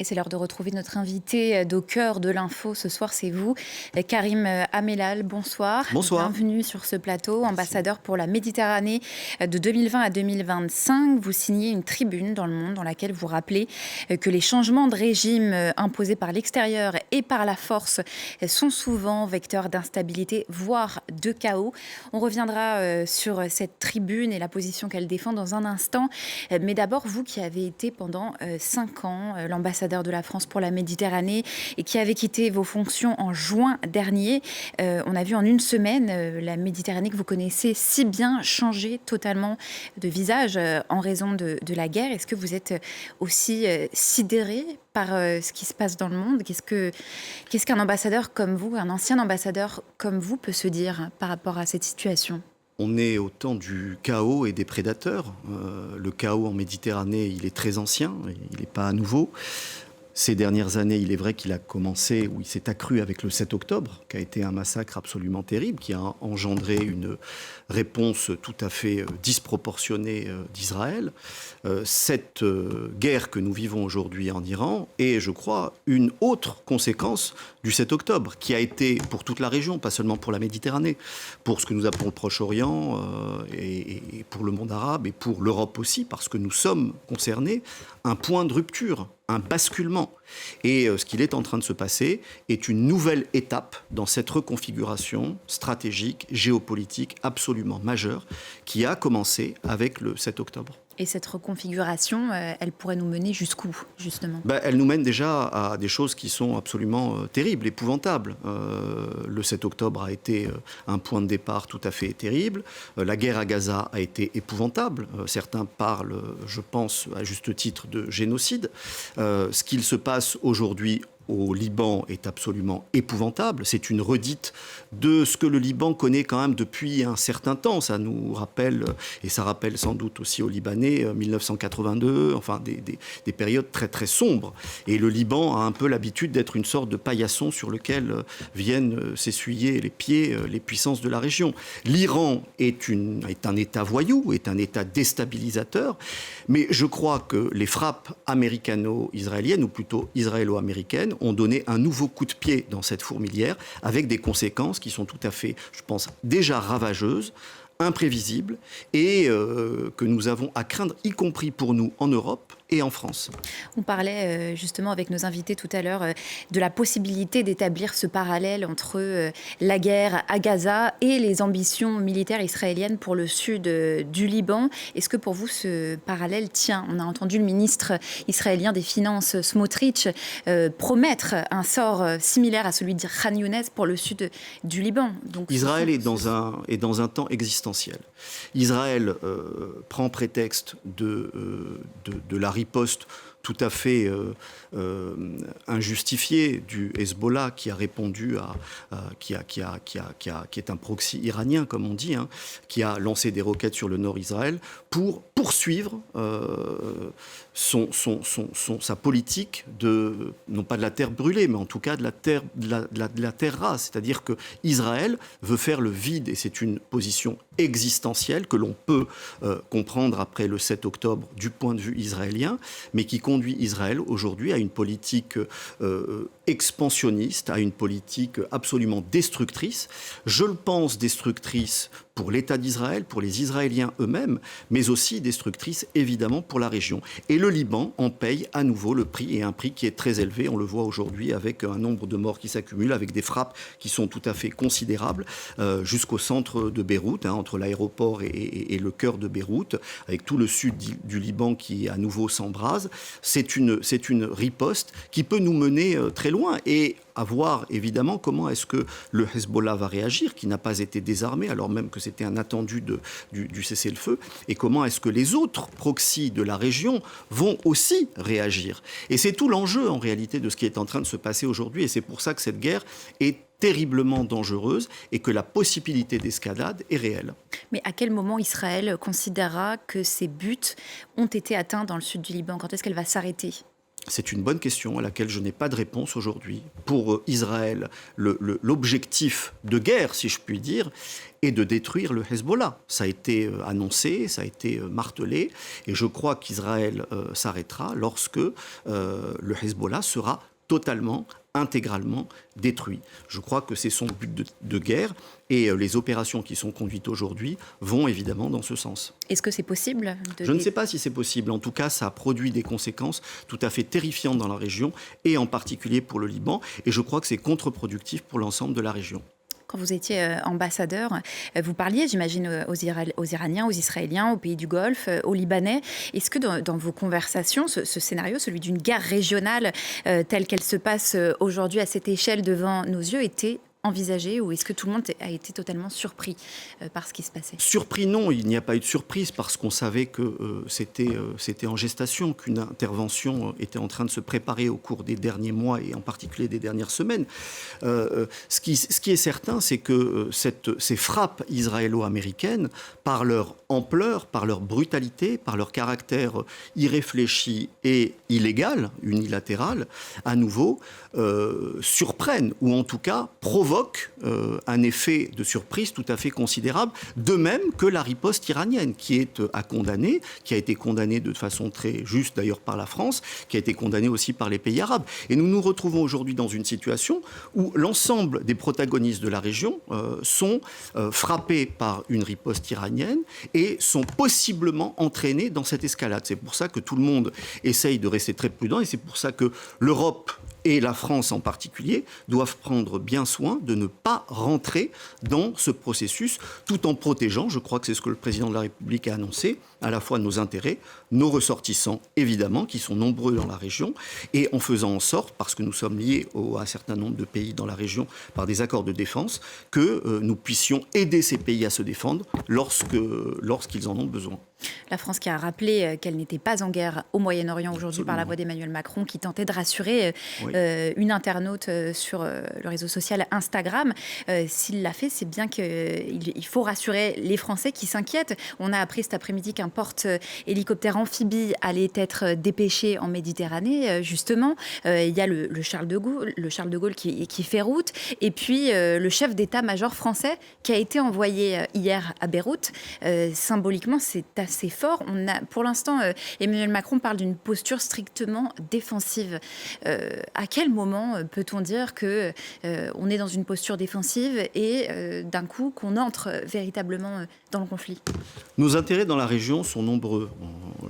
Et c'est l'heure de retrouver notre invité d'au cœur de l'info. Ce soir, c'est vous, Karim Amellal. Bonsoir. Bonsoir. Bienvenue sur ce plateau, Merci. ambassadeur pour la Méditerranée de 2020 à 2025. Vous signez une tribune dans Le Monde dans laquelle vous rappelez que les changements de régime imposés par l'extérieur et par la force sont souvent vecteurs d'instabilité, voire de chaos. On reviendra sur cette tribune et la position qu'elle défend dans un instant. Mais d'abord, vous qui avez été pendant 5 ans l'ambassadeur de la France pour la Méditerranée et qui avez quitté vos fonctions en juin dernier. On a vu en une semaine la Méditerranée que vous connaissez si bien changer totalement de visage en raison de la guerre. Est-ce que vous êtes aussi sidéré par ce qui se passe dans le monde? Qu'est-ce qu'un ambassadeur comme vous, un ancien ambassadeur comme vous peut se dire par rapport à cette situation? On est au temps du chaos et des prédateurs. Le chaos en Méditerranée, il est très ancien, il n'est pas nouveau. Ces dernières années, il est vrai qu'il a commencé, ou il s'est accru avec le 7 octobre, qui a été un massacre absolument terrible, qui a engendré une réponse tout à fait disproportionnée d'Israël. Cette guerre que nous vivons aujourd'hui en Iran est, je crois, une autre conséquence du 7 octobre, qui a été pour toute la région, pas seulement pour la Méditerranée, pour ce que nous appelons le Proche-Orient et pour le monde arabe et pour l'Europe aussi, parce que nous sommes concernés, un point de rupture, un basculement. Et ce qu'il est en train de se passer est une nouvelle étape dans cette reconfiguration stratégique, géopolitique absolument majeure qui a commencé avec le 7 octobre. Et cette reconfiguration, elle pourrait nous mener jusqu'où, justement? Elle nous mène déjà à des choses qui sont absolument terribles, épouvantables. Le 7 octobre a été un point de départ tout à fait terrible. La guerre à Gaza a été épouvantable. Certains parlent, je pense, à juste titre de génocide. Ce qu'il se passe aujourd'hui au Liban est absolument épouvantable. C'est une redite de ce que le Liban connaît quand même depuis un certain temps. Ça nous rappelle, et ça rappelle sans doute aussi aux Libanais, 1982, enfin des périodes très très sombres. Et le Liban a un peu l'habitude d'être une sorte de paillasson sur lequel viennent s'essuyer les pieds les puissances de la région. L'Iran est un État voyou, est un État déstabilisateur, mais je crois que les frappes américano-israéliennes, ou plutôt israélo-américaines, ont donné un nouveau coup de pied dans cette fourmilière, avec des conséquences qui sont tout à fait, je pense, déjà ravageuses, imprévisibles, et que nous avons à craindre, y compris pour nous en Europe et en France. On parlait justement avec nos invités tout à l'heure de la possibilité d'établir ce parallèle entre la guerre à Gaza et les ambitions militaires israéliennes pour le sud du Liban. Est-ce que pour vous ce parallèle tient? On a entendu le ministre israélien des Finances, Smotrich, promettre un sort similaire à celui de Khan Younes pour le sud du Liban. Donc, Israël est dans un temps existentiel. Israël prend prétexte de la riposte tout à fait injustifiée du Hezbollah qui a répondu qui est un proxy iranien comme on dit, qui a lancé des roquettes sur le nord Israël pour poursuivre sa politique de non pas de la terre brûlée mais en tout cas de la terre rase, c'est-à-dire que Israël veut faire le vide et c'est une position existentielle que l'on peut comprendre après le 7 octobre du point de vue israélien, mais qui conduit Israël aujourd'hui à une politique expansionniste, à une politique absolument destructrice. Je le pense destructrice pour l'État d'Israël, pour les Israéliens eux-mêmes, mais aussi destructrice évidemment pour la région. Et le Liban en paye à nouveau le prix, et un prix qui est très élevé. On le voit aujourd'hui avec un nombre de morts qui s'accumule, avec des frappes qui sont tout à fait considérables, jusqu'au centre de Beyrouth, entre l'aéroport et le cœur de Beyrouth, avec tout le sud du Liban qui à nouveau s'embrase. C'est une riposte qui peut nous mener très loin, et à voir évidemment comment est-ce que le Hezbollah va réagir, qui n'a pas été désarmé alors même que c'était un attendu du cessez-le-feu, et comment est-ce que les autres proxys de la région vont aussi réagir. Et c'est tout l'enjeu en réalité de ce qui est en train de se passer aujourd'hui, et c'est pour ça que cette guerre est terriblement dangereuse et que la possibilité d'escalade est réelle. Mais à quel moment Israël considérera que ses buts ont été atteints dans le sud du Liban? Quand est-ce qu'elle va s'arrêter? C'est une bonne question à laquelle je n'ai pas de réponse aujourd'hui. Pour Israël, l'objectif de guerre, si je puis dire, est de détruire le Hezbollah. Ça a été annoncé, ça a été martelé, et je crois qu'Israël s'arrêtera lorsque le Hezbollah sera totalement, intégralement détruit. Je crois que c'est son but de guerre, et les opérations qui sont conduites aujourd'hui vont évidemment dans ce sens. Est-ce que c'est possible Je ne sais pas si c'est possible. En tout cas, ça a produit des conséquences tout à fait terrifiantes dans la région, et en particulier pour le Liban, et je crois que c'est contre-productif pour l'ensemble de la région. Quand vous étiez ambassadeur, vous parliez, j'imagine, aux Iraniens, aux Israéliens, aux pays du Golfe, aux Libanais. Est-ce que dans vos conversations, ce scénario, celui d'une guerre régionale telle qu'elle se passe aujourd'hui à cette échelle devant nos yeux, était envisagé, ou est-ce que tout le monde a été totalement surpris par ce qui se passait? Surpris, non, il n'y a pas eu de surprise parce qu'on savait que c'était en gestation, qu'une intervention était en train de se préparer au cours des derniers mois et en particulier des dernières semaines. Ce qui est certain, c'est que ces frappes israélo-américaines, par leur ampleur, par leur brutalité, par leur caractère irréfléchi et illégal, unilatéral, à nouveau, surprennent, ou en tout cas provoquent un effet de surprise tout à fait considérable, de même que la riposte iranienne, qui est à condamner, qui a été condamnée de façon très juste d'ailleurs par la France, qui a été condamnée aussi par les pays arabes. Et nous nous retrouvons aujourd'hui dans une situation où l'ensemble des protagonistes de la région sont frappés par une riposte iranienne et sont possiblement entraînés dans cette escalade. C'est pour ça que tout le monde essaye de rester très prudent, et c'est pour ça que l'Europe et la France en particulier doivent prendre bien soin de ne pas rentrer dans ce processus, tout en protégeant, je crois que c'est ce que le président de la République a annoncé, à la fois nos intérêts, nos ressortissants évidemment, qui sont nombreux dans la région, et en faisant en sorte, parce que nous sommes liés à un certain nombre de pays dans la région par des accords de défense, que nous puissions aider ces pays à se défendre lorsqu'ils en ont besoin. La France qui a rappelé qu'elle n'était pas en guerre au Moyen-Orient aujourd'hui par la voix d'Emmanuel Macron, qui tentait de rassurer une internaute sur le réseau social Instagram. S'il l'a fait, c'est bien qu'il faut rassurer les Français qui s'inquiètent. On a appris cet après-midi qu'un porte-hélicoptère amphibie allait être dépêché en Méditerranée, justement. Il y a le Charles de Gaulle qui fait route, et puis le chef d'état-major français qui a été envoyé hier à Beyrouth. Symboliquement, c'est assez fort. Pour l'instant, Emmanuel Macron parle d'une posture strictement défensive. À quel moment peut-on dire qu'on est dans une posture défensive et d'un coup qu'on entre véritablement dans le conflit? Nos intérêts dans la région sont nombreux.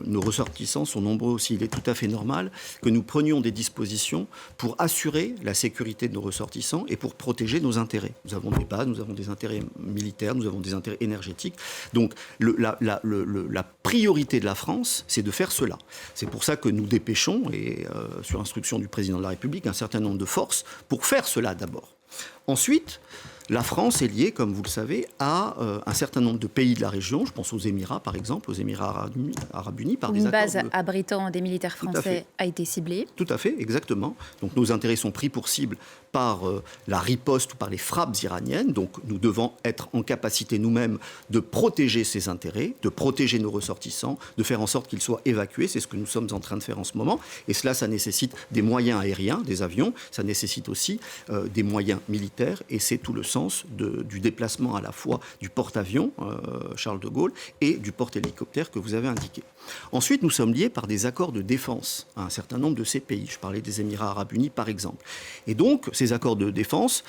Nos ressortissants sont nombreux aussi. Il est tout à fait normal que nous prenions des dispositions pour assurer la sécurité de nos ressortissants et pour protéger nos intérêts. Nous avons des bases, nous avons des intérêts militaires, nous avons des intérêts énergétiques. Donc la priorité de la France, c'est de faire cela. C'est pour ça que nous dépêchons, et sur instruction du président de la République, un certain nombre de forces pour faire cela d'abord. Ensuite, la France est liée, comme vous le savez, à un certain nombre de pays de la région. Je pense aux Émirats, par exemple, aux Émirats arabes unis. Une base abritant des militaires français a été ciblée. Tout à fait, exactement. Donc nos intérêts sont pris pour cible par la riposte ou par les frappes iraniennes. Donc nous devons être en capacité nous-mêmes de protéger ces intérêts, de protéger nos ressortissants, de faire en sorte qu'ils soient évacués. C'est ce que nous sommes en train de faire en ce moment. Et cela, ça nécessite des moyens aériens, des avions. Ça nécessite aussi des moyens militaires. Et c'est tout le sens du déplacement à la fois du porte-avions Charles de Gaulle et du porte-hélicoptère que vous avez indiqué. Ensuite, nous sommes liés par des accords de défense à un certain nombre de ces pays. Je parlais des Émirats arabes unis, par exemple. Et donc, ces accords de défense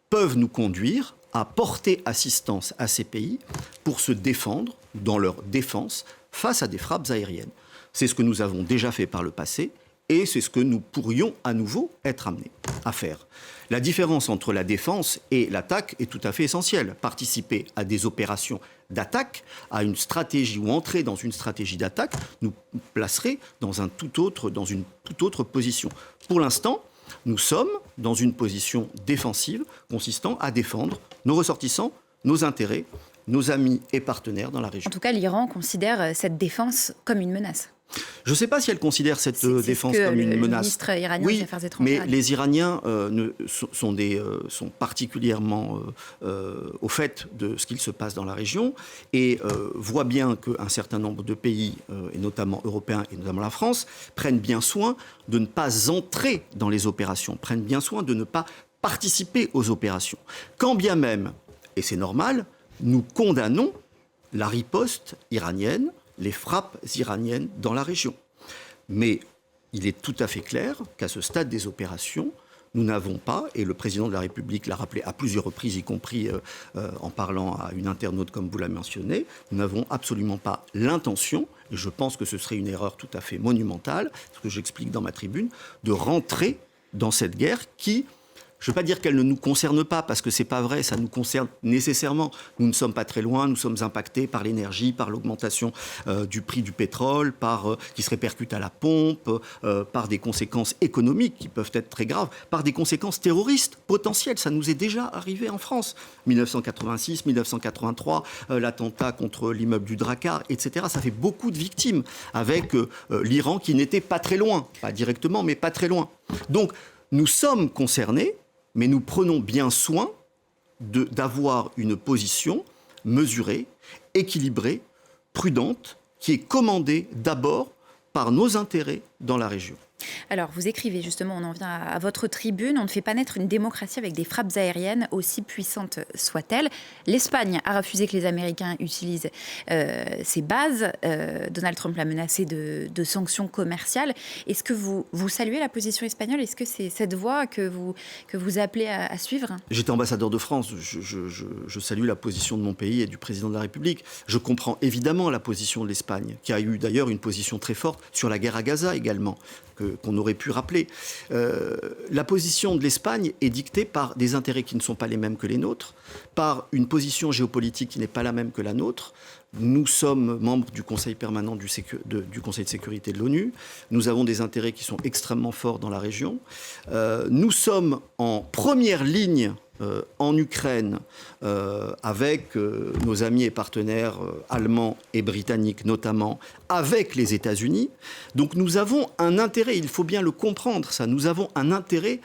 peuvent nous conduire à porter assistance à ces pays pour se défendre dans leur défense face à des frappes aériennes. C'est ce que nous avons déjà fait par le passé et c'est ce que nous pourrions à nouveau être amenés à faire. La différence entre la défense et l'attaque est tout à fait essentielle. Participer à des opérations d'attaque, à une stratégie ou entrer dans une stratégie d'attaque, nous placerait dans une toute autre position. Pour l'instant, nous sommes dans une position défensive consistant à défendre nos ressortissants, nos intérêts nos amis et partenaires dans la région. En tout cas, l'Iran considère cette défense comme une menace. Je ne sais pas si elle considère cette défense comme une menace. Le ministre iranien des Affaires étrangères. Mais les Iraniens sont particulièrement au fait de ce qu'il se passe dans la région et voient bien qu'un certain nombre de pays, et notamment européens et notamment la France, prennent bien soin de ne pas entrer dans les opérations, prennent bien soin de ne pas participer aux opérations. Quand bien même, et c'est normal, nous condamnons la riposte iranienne, les frappes iraniennes dans la région. Mais il est tout à fait clair qu'à ce stade des opérations, nous n'avons pas, et le président de la République l'a rappelé à plusieurs reprises, y compris en parlant à une internaute comme vous l'avez mentionné, nous n'avons absolument pas l'intention, et je pense que ce serait une erreur tout à fait monumentale, ce que j'explique dans ma tribune, de rentrer dans cette guerre qui... Je ne veux pas dire qu'elle ne nous concerne pas, parce que ce n'est pas vrai, ça nous concerne nécessairement. Nous ne sommes pas très loin, nous sommes impactés par l'énergie, par l'augmentation du prix du pétrole, qui se répercute à la pompe, par des conséquences économiques qui peuvent être très graves, par des conséquences terroristes potentielles. Ça nous est déjà arrivé en France. 1986, 1983, l'attentat contre l'immeuble du Drakkar, etc. Ça fait beaucoup de victimes, avec l'Iran qui n'était pas très loin, pas directement, mais pas très loin. Donc, nous sommes concernés, mais nous prenons bien soin d'avoir une position mesurée, équilibrée, prudente, qui est commandée d'abord par nos intérêts dans la région. Alors, vous écrivez justement, on en vient à votre tribune, on ne fait pas naître une démocratie avec des frappes aériennes, aussi puissantes soient-elles. L'Espagne a refusé que les Américains utilisent ces bases. Donald Trump l'a menacé de sanctions commerciales. Est-ce que vous saluez la position espagnole? Est-ce que c'est cette voie que vous appelez à suivre? J'étais ambassadeur de France, je salue la position de mon pays et du président de la République. Je comprends évidemment la position de l'Espagne, qui a eu d'ailleurs une position très forte sur la guerre à Gaza également, qu'on aurait pu rappeler. La position de l'Espagne est dictée par des intérêts qui ne sont pas les mêmes que les nôtres, par une position géopolitique qui n'est pas la même que la nôtre. Nous sommes membres du Conseil permanent du Conseil de sécurité de l'ONU. Nous avons des intérêts qui sont extrêmement forts dans la région. Nous sommes en première ligne en Ukraine avec nos amis et partenaires allemands et britanniques notamment, avec les États-Unis. Donc nous avons un intérêt, il faut bien le comprendre ça, nous avons un intérêt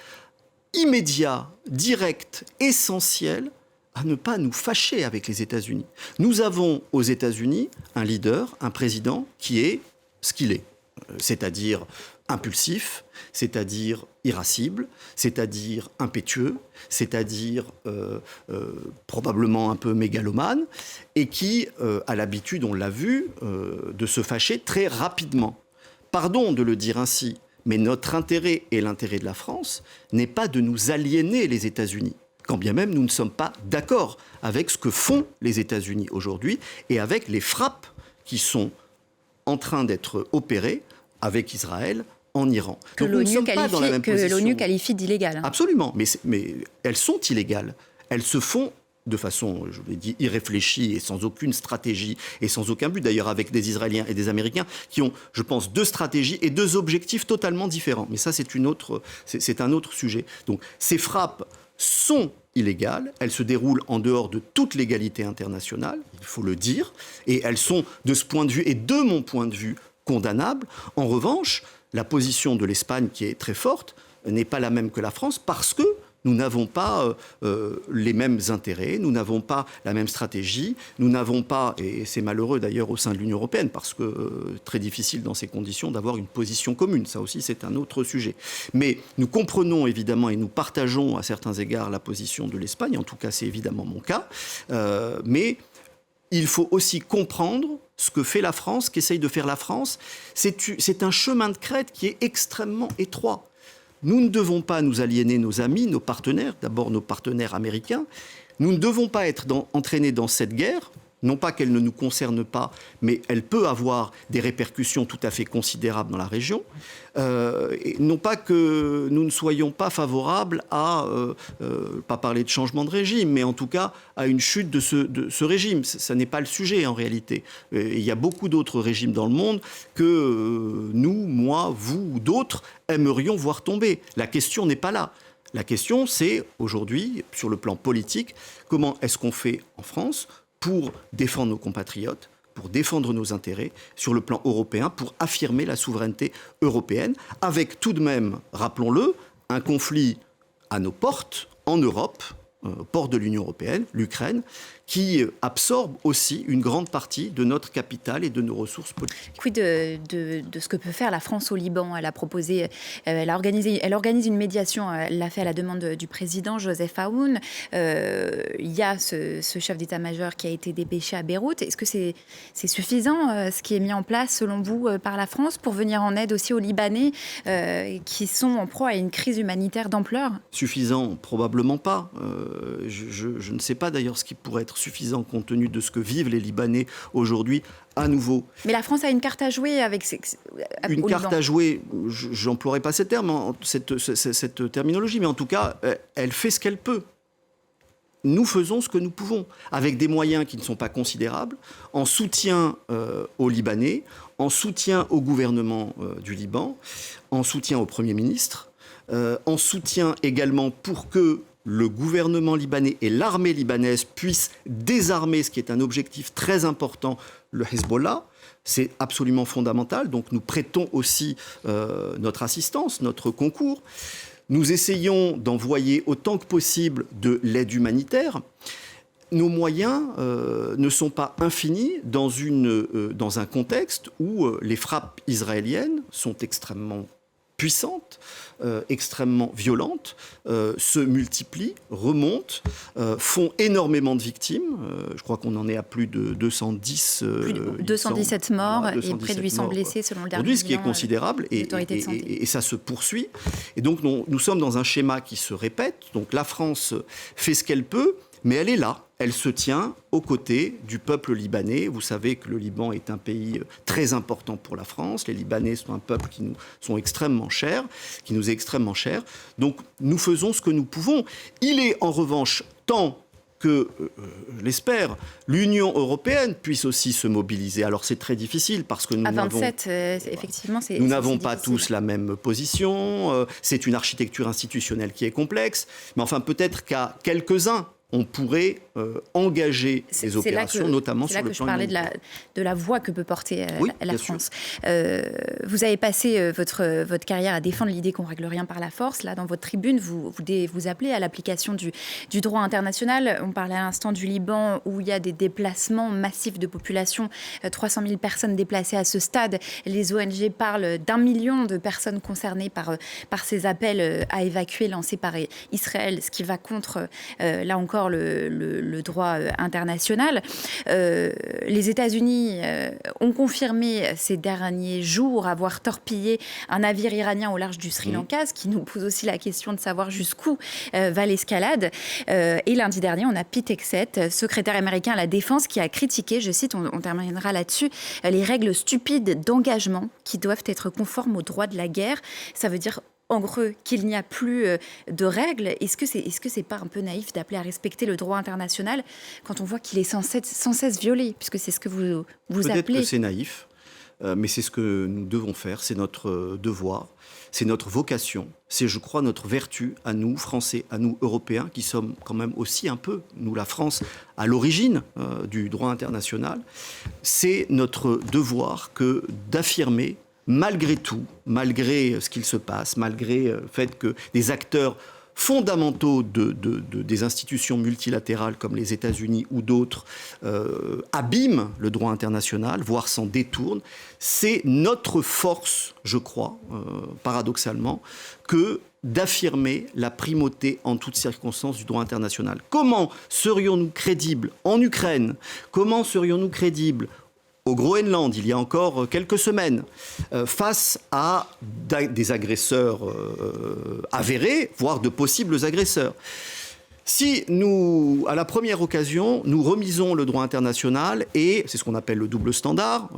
immédiat, direct, essentiel à ne pas nous fâcher avec les États-Unis. Nous avons aux États-Unis un leader, un président qui est ce qu'il est, c'est-à-dire impulsif, c'est-à-dire irascible, c'est-à-dire impétueux, c'est-à-dire probablement un peu mégalomane, et qui a l'habitude, on l'a vu, de se fâcher très rapidement. Pardon de le dire ainsi, mais notre intérêt et l'intérêt de la France n'est pas de nous aliéner les États-Unis, quand bien même nous ne sommes pas d'accord avec ce que font les États-Unis aujourd'hui et avec les frappes qui sont en train d'être opérées avec Israël en Iran. Que l'ONU qualifie d'illégales. Absolument, mais elles sont illégales. Elles se font de façon, je l'ai dit, irréfléchie et sans aucune stratégie et sans aucun but, d'ailleurs avec des Israéliens et des Américains qui ont, je pense, deux stratégies et deux objectifs totalement différents. Mais ça, c'est un autre sujet. Donc ces frappes sont illégales, elles se déroulent en dehors de toute légalité internationale, il faut le dire, et elles sont, de ce point de vue et de mon point de vue, condamnables. En revanche, la position de l'Espagne, qui est très forte, n'est pas la même que la France parce que nous n'avons pas les mêmes intérêts, nous n'avons pas la même stratégie, nous n'avons pas, et c'est malheureux d'ailleurs au sein de l'Union européenne, parce que très difficile dans ces conditions d'avoir une position commune, ça aussi c'est un autre sujet. Mais nous comprenons évidemment et nous partageons à certains égards la position de l'Espagne, en tout cas c'est évidemment mon cas, mais il faut aussi comprendre ce que fait la France, qu'essaye de faire la France. C'est un chemin de crête qui est extrêmement étroit. Nous ne devons pas nous aliéner nos amis, nos partenaires, d'abord nos partenaires américains. Nous ne devons pas être entraînés dans cette guerre, non pas qu'elle ne nous concerne pas, mais elle peut avoir des répercussions tout à fait considérables dans la région. Et non pas que nous ne soyons pas favorables à, pas parler de changement de régime, mais en tout cas à une chute de ce régime. Ça n'est pas le sujet en réalité. Il y a beaucoup d'autres régimes dans le monde que nous, moi, vous ou d'autres aimerions voir tomber. La question n'est pas là. La question, c'est aujourd'hui, sur le plan politique, comment est-ce qu'on fait en France pour défendre nos compatriotes, pour défendre nos intérêts sur le plan européen, pour affirmer la souveraineté européenne, avec tout de même, rappelons-le, un conflit à nos portes, en Europe, portes de l'Union européenne, l'Ukraine, qui absorbe aussi une grande partie de notre capital et de nos ressources politiques. Quid de ce que peut faire la France au Liban? Elle a proposé, elle organise une médiation, elle l'a fait à la demande du président Joseph Aoun. Il y a ce chef d'état-major qui a été dépêché à Beyrouth. Est-ce que c'est suffisant, ce qui est mis en place, selon vous, par la France, pour venir en aide aussi aux Libanais qui sont en proie à une crise humanitaire d'ampleur? Suffisant? Probablement pas. Je ne sais pas d'ailleurs ce qui pourrait être suffisant compte tenu de ce que vivent les Libanais aujourd'hui à nouveau. Mais la France a une carte à jouer avec une carte à jouer, j'emploierai pas ces termes, cette terminologie, mais en tout cas, elle fait ce qu'elle peut. Nous faisons ce que nous pouvons, avec des moyens qui ne sont pas considérables, en soutien aux Libanais, en soutien au gouvernement du Liban, en soutien au Premier ministre, en soutien également pour que le gouvernement libanais et l'armée libanaise puissent désarmer, ce qui est un objectif très important, le Hezbollah. C'est absolument fondamental. Donc nous prêtons aussi notre assistance, notre concours. Nous essayons d'envoyer autant que possible de l'aide humanitaire. Nos moyens ne sont pas infinis dans un contexte où les frappes israéliennes sont extrêmement puissantes, extrêmement violentes, se multiplient, remontent, font énormément de victimes. Je crois qu'on en est à plus de 210... Plus de 217 morts et près de 800 blessés selon le dernier bilan. Ce qui est considérable et ça se poursuit. Et donc nous sommes dans un schéma qui se répète. Donc la France fait ce qu'elle peut, mais elle est là. Elle se tient aux côtés du peuple libanais. Vous savez que le Liban est un pays très important pour la France. Les Libanais sont un peuple qui nous sont extrêmement chers, qui nous est extrêmement cher. Donc nous faisons ce que nous pouvons. Il est en revanche temps que, je l'espère, l'Union européenne puisse aussi se mobiliser. Alors c'est très difficile parce que nous n'avons pas tous la même position. C'est une architecture institutionnelle qui est complexe. Mais enfin peut-être qu'à quelques-uns, on pourrait engager les opérations, notamment sur le plan humanitaire. C'est là que je parlais de la voix que peut porter la France. Vous avez passé votre carrière à défendre l'idée qu'on ne règle rien par la force. Là, dans votre tribune, vous appelez à l'application du droit international. On parlait à l'instant du Liban, où il y a des déplacements massifs de population, 300 000 personnes déplacées à ce stade. Les ONG parlent d'1 million de personnes concernées par ces appels à évacuer lancés par Israël, ce qui va contre, là encore, le droit international. Les États-Unis ont confirmé ces derniers jours avoir torpillé un navire iranien au large du Sri Lanka, ce qui nous pose aussi la question de savoir jusqu'où va l'escalade. Et lundi dernier, on a Pete Hegseth, secrétaire américain à la Défense, qui a critiqué, je cite, on terminera là-dessus, les règles stupides d'engagement qui doivent être conformes au droit de la guerre. Ça veut dire en gros qu'il n'y a plus de règles. Est-ce que c'est pas un peu naïf d'appeler à respecter le droit international quand on voit qu'il est sans cesse violé, puisque c'est ce que vous appelez? Peut-être que c'est naïf, mais c'est ce que nous devons faire, c'est notre devoir, c'est notre vocation, c'est, je crois, notre vertu à nous, Français, à nous, Européens, qui sommes quand même aussi un peu, nous, la France, à l'origine du droit international. C'est notre devoir que d'affirmer, malgré tout, malgré ce qu'il se passe, malgré le fait que des acteurs fondamentaux des institutions multilatérales comme les États-Unis ou d'autres abîment le droit international, voire s'en détournent, c'est notre force, je crois, paradoxalement, que d'affirmer la primauté en toutes circonstances du droit international. Comment serions-nous crédibles en Ukraine? Comment serions-nous crédibles au Groenland, il y a encore quelques semaines, face à des agresseurs avérés, voire de possibles agresseurs? Si nous, à la première occasion, nous remisons le droit international, et c'est ce qu'on appelle le double standard,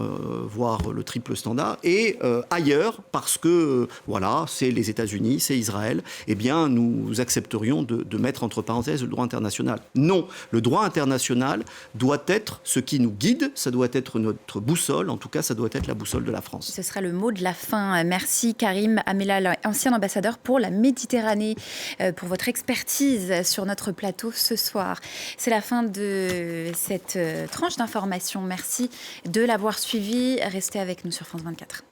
voire le triple standard, et ailleurs, parce que, voilà, c'est les États-Unis, c'est Israël, eh bien, nous accepterions de mettre entre parenthèses le droit international. Non, le droit international doit être ce qui nous guide, ça doit être notre boussole, en tout cas, ça doit être la boussole de la France. Ce sera le mot de la fin. Merci Karim Amellal, ancien ambassadeur pour la Méditerranée, pour votre expertise sur notre notre plateau ce soir. C'est la fin de cette tranche d'information. Merci de l'avoir suivi. Restez avec nous sur France 24.